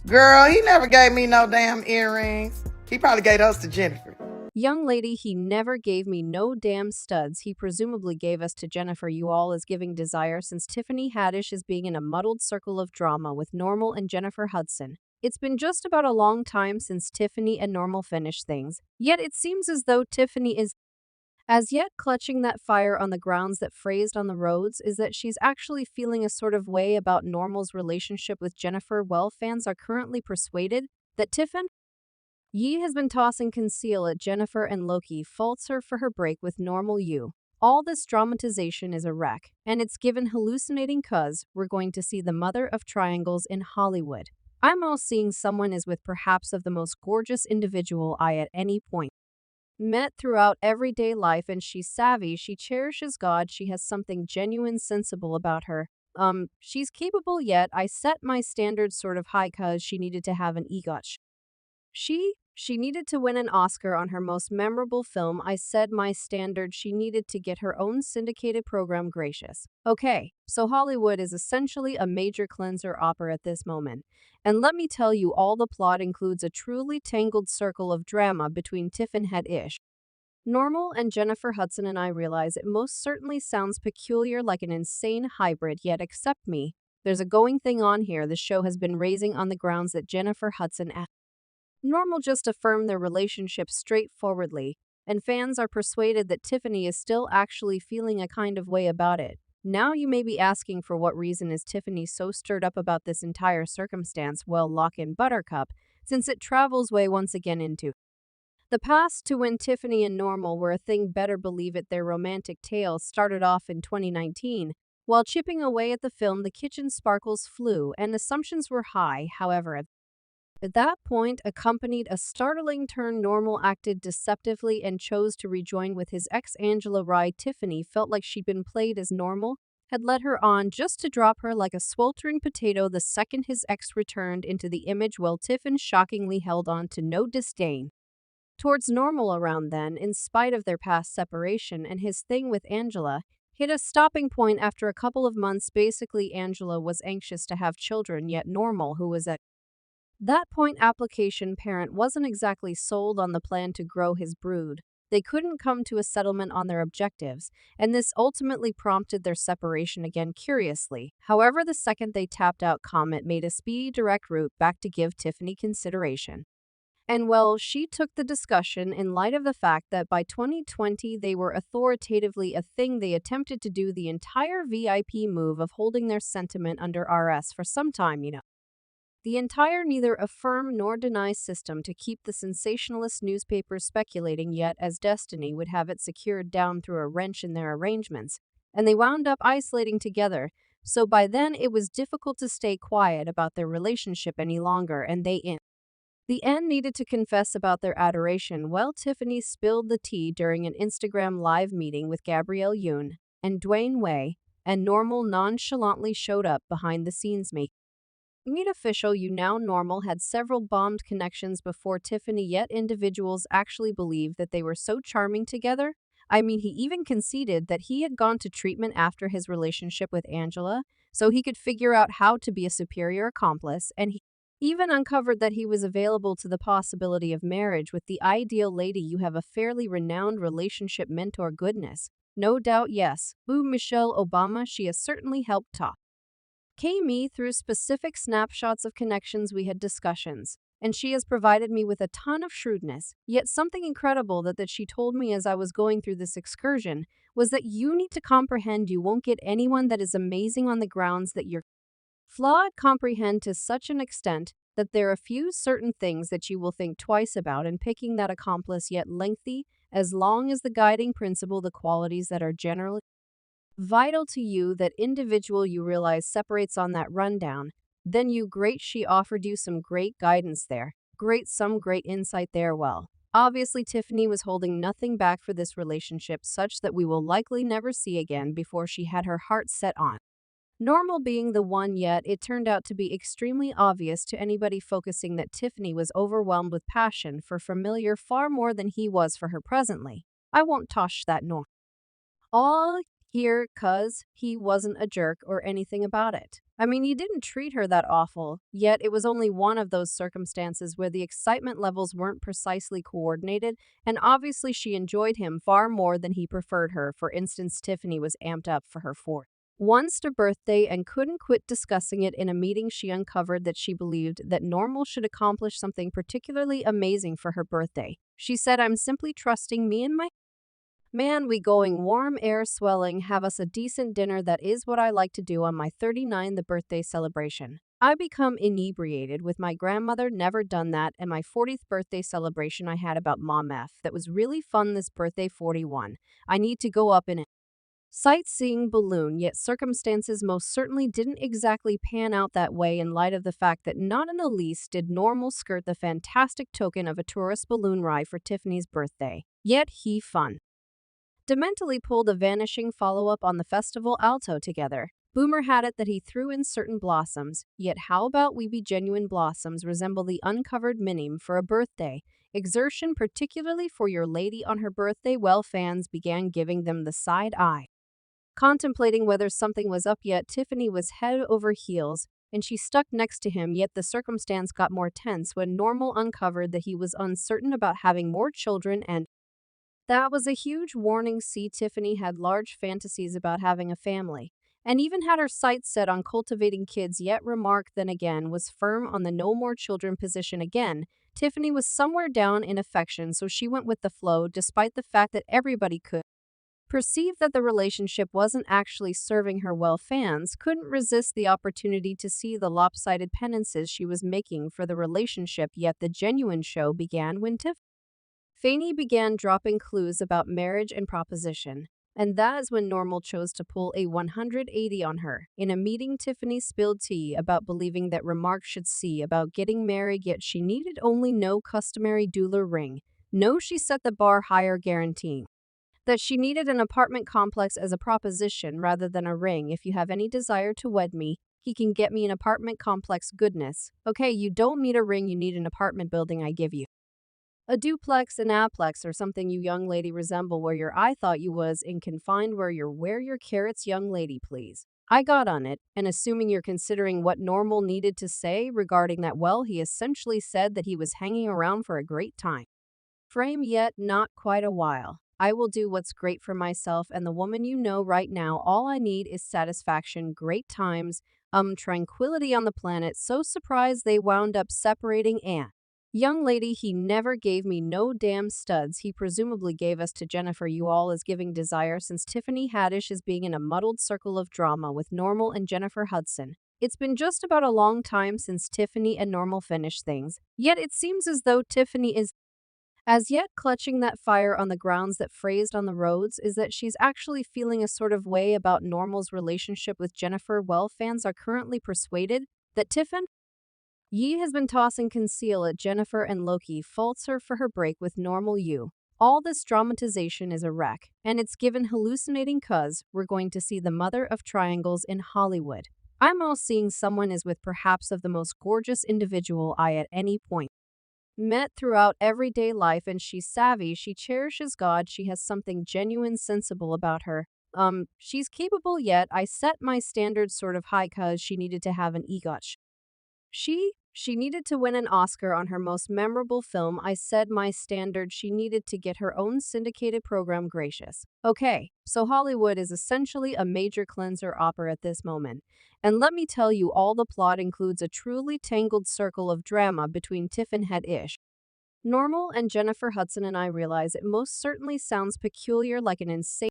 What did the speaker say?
Girl, he never gave me no damn earrings. He probably gave those to Jennifer. Young lady, he never gave me no damn studs. He presumably gave us to Jennifer. You all is giving desire since Tiffany Haddish is being in a muddled circle of drama with Normal and Jennifer Hudson. It's been just about a long time since Tiffany and Normal finished things, yet it seems as though Tiffany is as yet clutching that fire on the grounds that phrased on the roads is that she's actually feeling a sort of way about Normal's relationship with Jennifer. Well, fans are currently persuaded that Tiffany Yi has been tossing conceal at Jennifer and lowkey faults her for her break with Normal You. All this dramatization is a wreck, and it's given hallucinating cuz we're going to see the mother of triangles in Hollywood. I'm all seeing someone is with perhaps of the most gorgeous individual I at any point met throughout everyday life, and she's savvy, she cherishes God, she has something genuine sensible about her. She's capable, yet I set my standards sort of high cuz she needed to have an EGOT. She needed to win an Oscar on her most memorable film. I said my standard, she needed to get her own syndicated program. Gracious. Okay, so Hollywood is essentially a major cleanser opera at this moment. And let me tell you, all the plot includes a truly tangled circle of drama between Tiffany Haddish, Normal, and Jennifer Hudson, and I realize it most certainly sounds peculiar, like an insane hybrid, yet accept me. There's a going thing on here. The show has been raising on the grounds that Jennifer Hudson Normal just affirmed their relationship straightforwardly, and fans are persuaded that Tiffany is still actually feeling a kind of way about it. Now you may be asking, for what reason is Tiffany so stirred up about this entire circumstance? Well, lock in Buttercup, since it travels way once again into the past to when Tiffany and Normal were a thing. Better believe it, their romantic tale started off in 2019. While chipping away at the film, the kitchen sparkles flew and assumptions were high. However, at that point, accompanied a startling turn. Normal acted deceptively and chose to rejoin with his ex Angela Rye. Tiffany felt like she'd been played, as Normal had led her on just to drop her like a sweltering potato the second his ex returned into the image. Well, Tiffany shockingly held on to no disdain towards Normal around then, in spite of their past separation, and his thing with Angela hit a stopping point after a couple of months. Basically, Angela was anxious to have children, yet Normal, who was at that point application parent, wasn't exactly sold on the plan to grow his brood. They couldn't come to a settlement on their objectives, and this ultimately prompted their separation again. Curiously, however, the second they tapped out, Comet made a speedy direct route back to give Tiffany consideration. And well, she took the discussion in light of the fact that by 2020 they were authoritatively a thing. They attempted to do the entire VIP move of holding their sentiment under RS for some time. The entire neither affirm nor deny system to keep the sensationalist newspapers speculating, yet as destiny would have it, secured down through a wrench in their arrangements, and they wound up isolating together. So by then it was difficult to stay quiet about their relationship any longer, and they in the end needed to confess about their adoration. Well, Tiffany spilled the tea during an Instagram live meeting with Gabrielle Union and Dwayne Way, and Normal nonchalantly showed up behind the scenes making Meet official. You now Normal had several bombed connections before Tiffany, yet individuals actually believed that they were so charming together. I mean, he even conceded that he had gone to treatment after his relationship with Angela, so he could figure out how to be a superior accomplice, and he even uncovered that he was available to the possibility of marriage with the ideal lady. You have a fairly renowned relationship mentor. Goodness. No doubt, yes. Ooh, Michelle Obama, she has certainly helped talk me through specific snapshots of connections. We had discussions, and she has provided me with a ton of shrewdness. Yet something incredible that she told me as I was going through this excursion was that you need to comprehend you won't get anyone that is amazing on the grounds that you're flawed. Comprehend to such an extent that there are few certain things that you will think twice about in picking that accomplice, yet lengthy, as long as the guiding principle, the qualities that are generally vital to you, that individual you realize separates on that rundown. Then you great, she offered you some great guidance there. Great, some great insight there. Well, obviously Tiffany was holding nothing back for this relationship, such that we will likely never see again, before she had her heart set on Normal being the one. Yet it turned out to be extremely obvious to anybody focusing that Tiffany was overwhelmed with passion for familiar far more than he was for her presently. I won't tosh that nor all here, cuz he wasn't a jerk or anything about it. I mean, you didn't treat her that awful, yet it was only one of those circumstances where the excitement levels weren't precisely coordinated, and obviously she enjoyed him far more than he preferred her. For instance, Tiffany was amped up for her fourth once to birthday and couldn't quit discussing it. In a meeting, she uncovered that she believed that Normal should accomplish something particularly amazing for her birthday. She said, "I'm simply trusting me and my man, we going warm air swelling, have us a decent dinner. That is what I like to do on my 39th the birthday celebration. I become inebriated with my grandmother, never done that, and my 40th birthday celebration I had about Mom F. That was really fun this birthday 41. I need to go up in it. Sightseeing balloon, yet circumstances most certainly didn't exactly pan out that way in light of the fact that not in the least did Normal skirt the fantastic token of a tourist balloon ride for Tiffany's birthday. Yet he fun. Dementally pulled a vanishing follow-up on the festival alto together. Boomer had it that he threw in certain blossoms, yet how about we be genuine blossoms resemble the uncovered minim for a birthday exertion, particularly for your lady on her birthday? Well, fans began giving them the side eye. Contemplating whether something was up yet, Tiffany was head over heels, and she stuck next to him, yet the circumstance got more tense when Normal uncovered that he was uncertain about having more children, and that was a huge warning. See, Tiffany had large fantasies about having a family, and even had her sights set on cultivating kids, yet remark then again was firm on the no more children position again. Tiffany was somewhere down in affection, so she went with the flow, despite the fact that everybody could perceive that the relationship wasn't actually serving her well. Fans couldn't resist the opportunity to see the lopsided penances she was making for the relationship, yet the genuine show began when Tiffany began dropping clues about marriage and proposition. And that is when Normal chose to pull a 180 on her. In a meeting, Tiffany spilled tea about believing that Remark should see about getting married, yet she needed only no customary doula ring. No, she set the bar higher, guaranteeing that she needed an apartment complex as a proposition rather than a ring. If you have any desire to wed me, he can get me an apartment complex. Goodness. Okay, you don't need a ring, you need an apartment building. I give you a duplex, an aplex, or something. You young lady resemble where your I thought you was in confined where your carrots. Young lady, please. I got on it, and assuming you're considering what Normal needed to say regarding that, well, he essentially said that he was hanging around for a great time. Frame, yet not quite a while. I will do what's great for myself and the woman you know right now. All I need is satisfaction, great times, tranquility on the planet. So surprised they wound up separating. And young lady, he never gave me no damn studs. He presumably gave us to Jennifer you all as giving desire, since Tiffany Haddish is being in a muddled circle of drama with Normal and Jennifer Hudson. It's been just about a long time since Tiffany and Normal finished things, yet it seems as though Tiffany is as yet clutching that fire on the grounds that phrased on the roads is that she's actually feeling a sort of way about Normal's relationship with Jennifer. Well, fans are currently persuaded that Tiffany has been tossing conceal at Jennifer, and lowkey faults her for her break with Normal. All this dramatization is a wreck, and it's given hallucinating cuz we're going to see the mother of triangles in Hollywood. I'm all seeing someone is with perhaps of the most gorgeous individual I at any point met throughout everyday life, and she's savvy, she cherishes God, she has something genuine sensible about her. She's capable, yet I set my standards sort of high cuz she needed to have an EGOT. She needed to win an Oscar on her most memorable film. I said my standard, she needed to get her own syndicated program. Gracious. Okay, so Hollywood is essentially a major cleanser opera at this moment. And let me tell you, all the plot includes a truly tangled circle of drama between Tiffany Haddish, Normal, and Jennifer Hudson, and I realize it most certainly sounds peculiar, like an insane